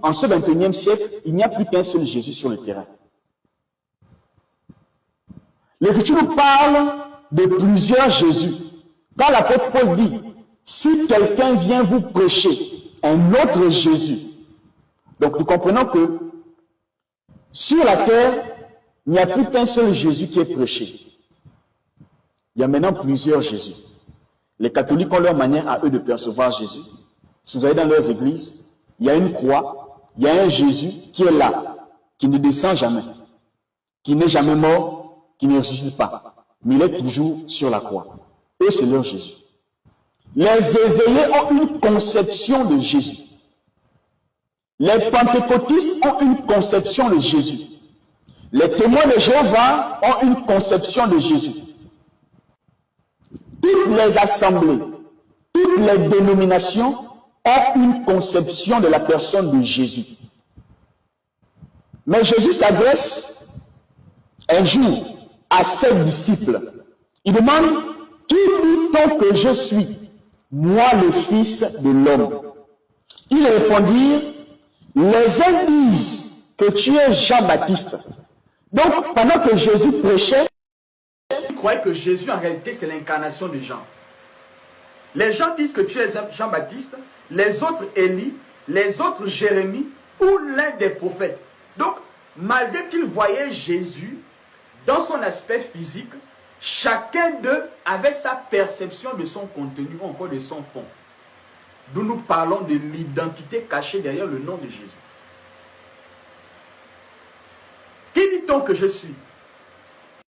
en ce 21e siècle, il n'y a plus qu'un seul Jésus sur le terrain. L'Écriture nous parle de plusieurs Jésus. Quand l'apôtre Paul dit, si quelqu'un vient vous prêcher un autre Jésus, donc nous comprenons que sur la terre, il n'y a plus qu'un seul Jésus qui est prêché. Il y a maintenant plusieurs Jésus. Les catholiques ont leur manière à eux de percevoir Jésus. Si vous allez dans leurs églises, il y a une croix, il y a un Jésus qui est là, qui ne descend jamais, qui n'est jamais mort, qui ne ressuscite pas, mais il est toujours sur la croix. Eux, c'est leur Jésus. Les éveillés ont une conception de Jésus. Les pentecôtistes ont une conception de Jésus. Les témoins de Jéhovah ont une conception de Jésus. Toutes les assemblées, toutes les dénominations ont une conception de la personne de Jésus. Mais Jésus s'adresse un jour à ses disciples. Il demande, qui dit-on que je suis, moi le Fils de l'homme? Ils répondirent, les uns disent que tu es Jean-Baptiste. Donc, pendant que Jésus prêchait, ils croyaient que Jésus, en réalité, c'est l'incarnation de Jean. Les gens disent que tu es Jean-Baptiste, les autres Élie, les autres Jérémie ou l'un des prophètes. Donc, malgré qu'ils voyaient Jésus dans son aspect physique, chacun d'eux avait sa perception de son contenu ou encore de son fond. D'où nous parlons de l'identité cachée derrière le nom de Jésus. Qui dit-on que je suis?